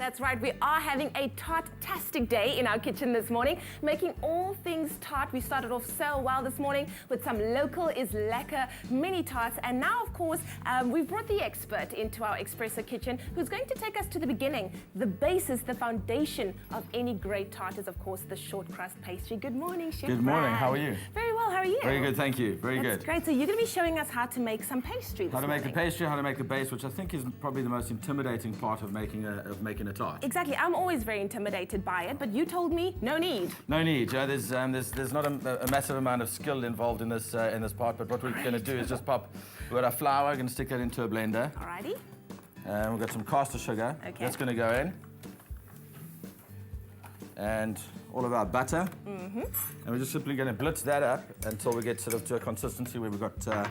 That's right, we are having a Tart-tastic day in our kitchen this morning, making all things tart. We started off so well this morning with some local is lekker mini tarts, and now of course we've brought the expert into our espresso kitchen who's going to take us to the beginning. The basis, the foundation of any great tart is of course the short crust pastry. Good morning, Chef Good morning, Brad. how are you? Very well, how are you? Very good, thank you, very That's good. great, so you're going to be showing us how to make some pastry this How to make the morning. pastry, how to make the base, which I think is probably the most intimidating part of making a tart. Exactly, I'm always very intimidated by it, but you told me no need. No need, Joe. There's not a massive amount of skill involved in this part, but what we're going to do is just pop. We've got our flour, we're going to stick that into a blender. Alrighty. We've got some caster sugar. Okay. That's going to go in. And all of our butter. Mm-hmm. And we're just simply going to blitz that up until we get sort of to a consistency where we've got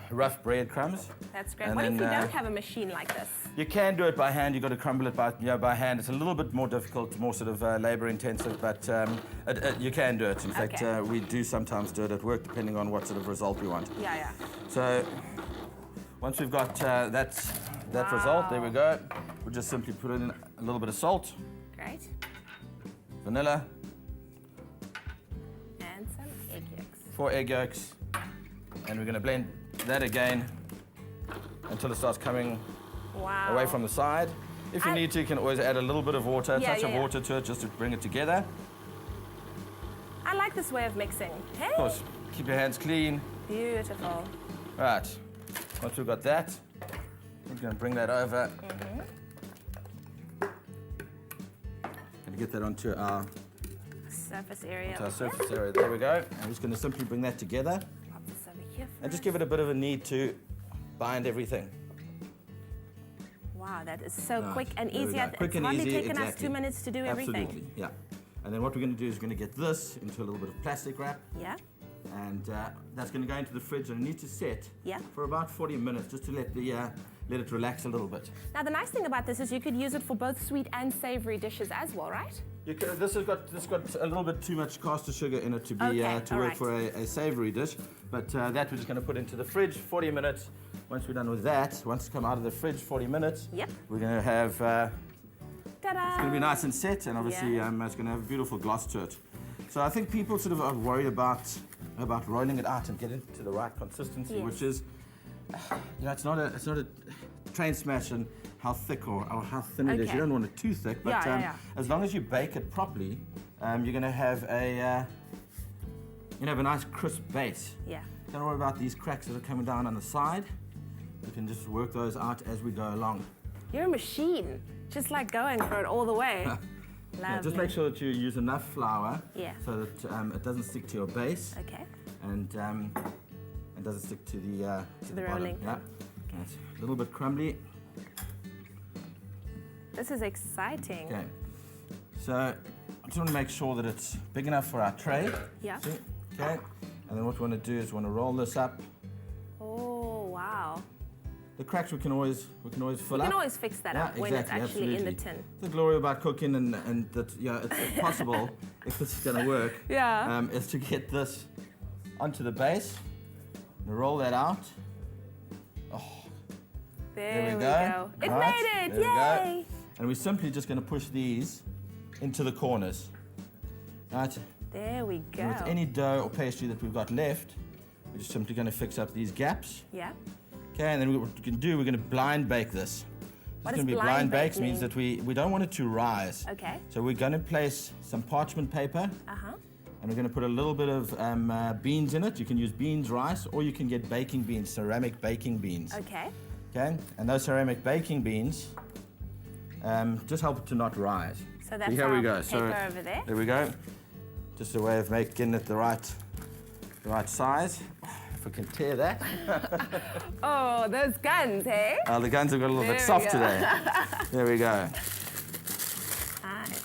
rough breadcrumbs. That's great. And What if then, you don't have a machine like this? You can do it by hand. You've got to crumble it by hand. It's a little bit more difficult, more sort of labor intensive, but you can do it. In fact, Okay. we do sometimes do it at work depending on what sort of result we want. Yeah. So once we've got that result, there we go. We'll just simply put in a little bit of salt, Great. vanilla, And some egg yolks. 4 egg yolks, and we're going to blend that again until it starts coming Wow. away from the side. If you need to, you can always add a little bit of water, a touch of water to it just to bring it together. I like this way of mixing. Hey? Of course, keep your hands clean. Beautiful. Right, once we've got that, we're going to bring that over. Going to get that onto our Surface area. surface area. There we go. I'm just going to simply bring that together Pop this over here and just first. give it a bit of a knead to bind everything. Wow, that is so Right, quick and there we easy. go. It's Quick and hardly easy, taken us exactly. 2 minutes to do everything. Absolutely, yeah. And then what we're going to do is we're going to get this into a little bit of plastic wrap, Yeah. and that's going to go into the fridge, and it needs to set Yeah. for about 40 minutes just to let it relax a little bit. Now the nice thing about this is you could use it for both sweet and savory dishes as well, right? This has got a little bit too much caster sugar in it to be Okay, to all work right. for a savoury dish, but that we're just going to put into the fridge 40 minutes. Once we're done with that, once it's come out of the fridge 40 minutes, Yep. we're going to have Ta-da! it's going to be nice and set, and obviously Yeah. it's going to have a beautiful gloss to it. So I think people sort of are worried about rolling it out and getting it to the right consistency, Yes. which is, it's not a train smash and how thick or how thin it is. Okay. You don't want it too thick, but Yeah. as long as you bake it properly, you're going to have a nice crisp base. Yeah. Don't worry about these cracks that are coming down on the side. We can just work those out as we go along. You're a machine. Just like going for it all the way. Yeah, just Lovely. make sure that you use enough flour Yeah. so that it doesn't stick to your base Okay. and doesn't stick to the the bottom. rolling. Yeah. It's a little bit crumbly. This is exciting. Okay. So I just want to make sure that it's big enough for our tray. Yeah. See? Okay. And then what we want to do is we want to roll this up. Oh, wow. The cracks we can always fill You up. can always fix that up when it's actually in the tin. The glory about cooking and that it's possible if this is going to work. Yeah. Is to get this onto the base, and roll that out. There we go. It Right, made it! there we go. Yay! And we're simply just going to push these into the corners. Right. There we And with go. any dough or pastry that we've got left, we're just simply going to fix up these gaps. Yeah. Okay, and then what we can do, we're going to blind bake this. What It's does going to be blind blind bake bakes means mean? that we don't want it to rise. Okay. So we're going to place some parchment paper, Uh-huh. and we're going to put a little bit of beans in it. You can use beans, rice, or you can get baking beans, ceramic baking beans. Okay. Okay, and those ceramic baking beans just help it to not rise. So that's Here our we go. paper over there. There we go. Just a way of making it the right size. If we can tear that. Oh, those guns, hey? The guns have got a little There bit we soft go. today. There we go. Nice.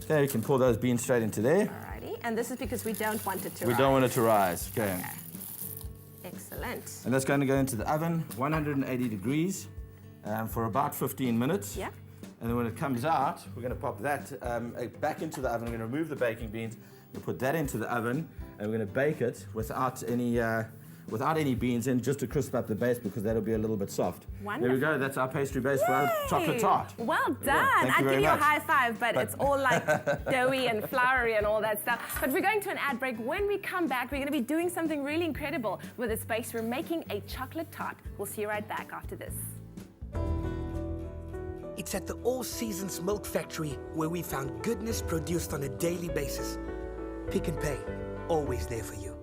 Okay, you can pour those beans straight into there. Alrighty. And this is because we don't want it to We rise. don't want it to rise. Okay. Excellent. And that's going to go into the oven, 180 degrees, for about 15 minutes. Yeah. And then when it comes out, we're going to pop that back into the oven. We're going to remove the baking beans. We'll put that into the oven, and we're going to bake it without any without any beans in, just to crisp up the base because that'll be a little bit soft. Wonderful. There we go. That's our pastry base for our chocolate tart. Well done. Thank you I'd very give you a much. high five, but it's all like doughy and floury and all that stuff. But we're going to an ad break. When we come back, we're going to be doing something really incredible with this base. We're making a chocolate tart. We'll see you right back after this. It's at the All Seasons Milk Factory where we found goodness produced on a daily basis. Pick and Pay, always there for you.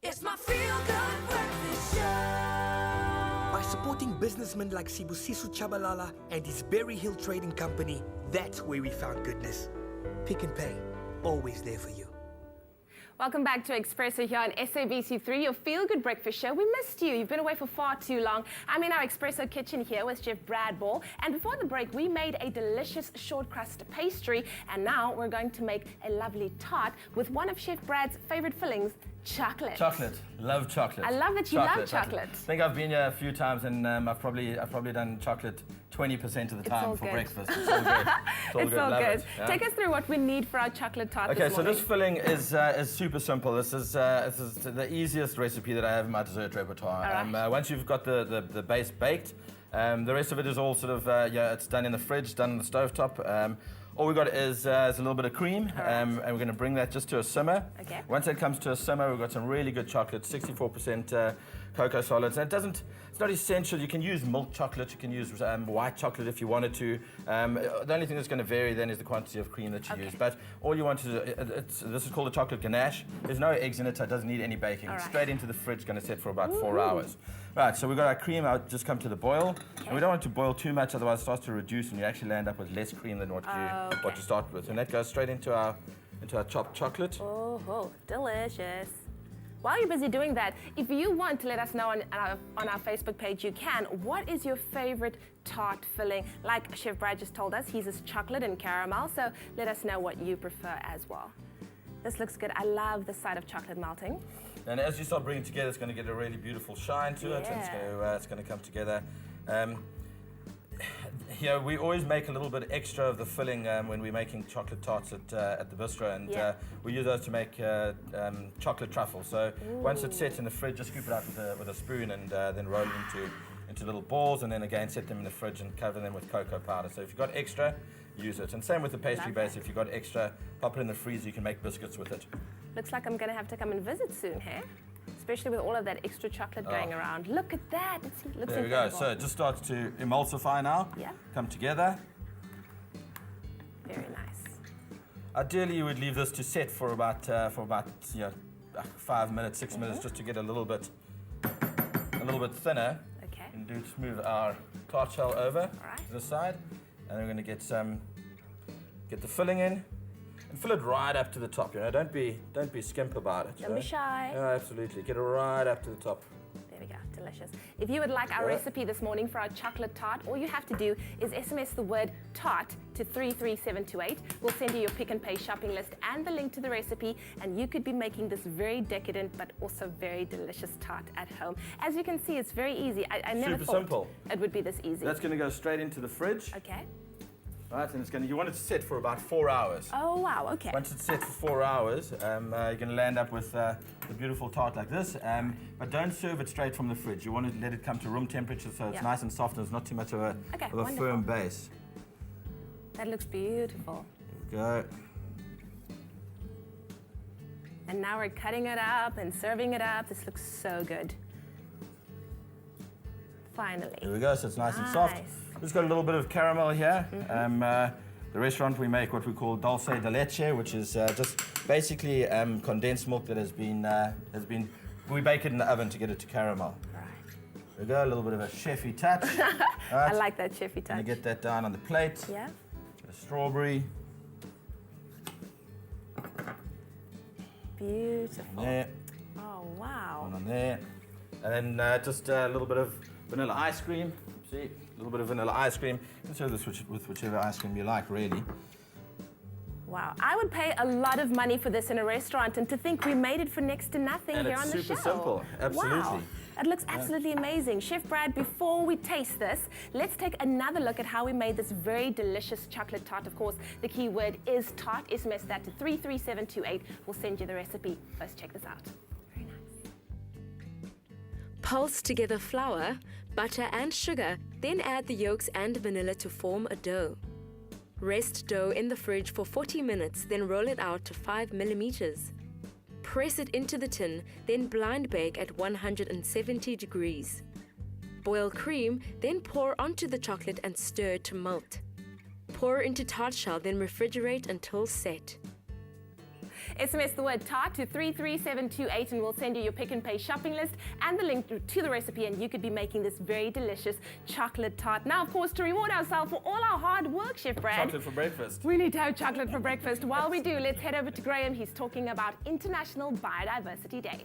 It's my feel-good breakfast show. By supporting businessmen like Sibusiso Chabalala and his Berry Hill Trading Company, that's where we found goodness. Pick and Pay, always there for you. Welcome back to Expresso here on SABC3, your feel-good breakfast show. We missed you. You've been away for far too long. I'm in our Expresso kitchen here with Chef Brad Ball. And before the break, we made a delicious short crust pastry. And now we're going to make a lovely tart with one of Chef Brad's favorite fillings, chocolate. Chocolate. Love chocolate. I love that you love chocolate. I think I've been here a few times and I've probably done chocolate 20% of the time for breakfast. It's all good. It's all Love good. it, yeah? Take us through what we need for our chocolate tart Okay, this so morning. this filling is super simple. This is the easiest recipe that I have in my dessert repertoire. All right. Once you've got the base baked, the rest of it is all sort of, it's done in the fridge, done on the stovetop. All we've got is a little bit of cream, and we're going to bring that just to a simmer. Okay. Once that comes to a simmer, we've got some really good chocolate, 64% cocoa solids. And it's not essential. You can use milk chocolate, you can use white chocolate if you wanted to. The only thing that's going to vary then is the quantity of cream that you use. But all you want to this is called a chocolate ganache. There's no eggs in it, so it doesn't need any baking. It's straight into the fridge, going to sit for about 4 hours. Right, so we've got our cream out, just come to the boil. And we don't want it to boil too much, otherwise it starts to reduce and you actually end up with less cream than what you start with. And that goes straight into our chopped chocolate. Oh, delicious. While you're busy doing that, if you want to let us know on our Facebook page, you can. What is your favorite tart filling? Like Chef Brad just told us, his is chocolate and caramel, so let us know what you prefer as well. This looks good. I love the sight of chocolate melting. And as you start bringing it together, it's going to get a really beautiful shine to it, and it's going to come together. Here we always make a little bit extra of the filling when we're making chocolate tarts at the bistro, and we use those to make chocolate truffle. So once it's set in the fridge, just scoop it out with a spoon and then roll it into little balls, and then again set them in the fridge and cover them with cocoa powder. So if you've got extra, use it. And same with the pastry base. If you've got extra, pop it in the freezer. You can make biscuits with it. Looks like I'm going to have to come and visit soon, hey? Especially with all of that extra chocolate going around. Look at that. It looks there we incredible. go. So it just starts to emulsify now. Yeah. Come together. Very nice. Ideally, you would leave this to set for about 5 minutes, 6 minutes, just to get a little bit thinner. Okay. And just move our tart shell over right. to the side, and then we're going to get the filling in. And fill it right up to the top. Don't be skimp about it. Don't be shy. No, absolutely. Get it right up to the top. There we go. Delicious. If you would like our recipe this morning for our chocolate tart, all you have to do is SMS the word tart to 33728. We'll send you your Pick and Pay shopping list and the link to the recipe, and you could be making this very decadent but also very delicious tart at home. As you can see, it's very easy. I never thought simple. It would be this easy. That's going to go straight into the fridge. Okay. Right, and you want it to sit for about 4 hours. Oh, wow, okay. Once it's set for 4 hours, you're going to land up with a beautiful tart like this. But don't serve it straight from the fridge. You want to let it come to room temperature so it's nice and soft and it's not too much of a firm base. That looks beautiful. There we go. And now we're cutting it up and serving it up. This looks so good. Finally. There we go, so it's nice and soft. Just got a little bit of caramel here. The restaurant, we make what we call dulce de leche, which is just basically condensed milk that has been, we bake it in the oven to get it to caramel. Right. There we go, a little bit of a chefy touch. I like that chefy touch. Gonna get that down on the plate. Yeah. A strawberry. Beautiful. There, Oh, wow. one on there. And then just a little bit of vanilla ice cream. See, a little bit of vanilla ice cream. You can serve this with whichever ice cream you like, really. Wow. I would pay a lot of money for this in a restaurant, and to think we made it for next to nothing And here it's on the show. super simple. Absolutely. Wow. It looks absolutely amazing. Chef Brad, before we taste this, let's take another look at how we made this very delicious chocolate tart. Of course, the key word is tart. SMS that to 33728. We'll send you the recipe. Let's check this out. Very nice. Pulse together flour, butter and sugar, then add the yolks and vanilla to form a dough. Rest dough in the fridge for 40 minutes, then roll it out to 5 millimeters. Press it into the tin, then blind bake at 170 degrees. Boil cream, then pour onto the chocolate and stir to melt. Pour into tart shell, then refrigerate until set. SMS the word tart to 33728 and we'll send you your Pick and Pay shopping list and the link to the recipe, and you could be making this very delicious chocolate tart. Now, of course, to reward ourselves for all our hard work, Chef Brad, Chocolate for breakfast. we need to have chocolate for breakfast. While we do, let's head over to Graham. He's talking about International Biodiversity Day.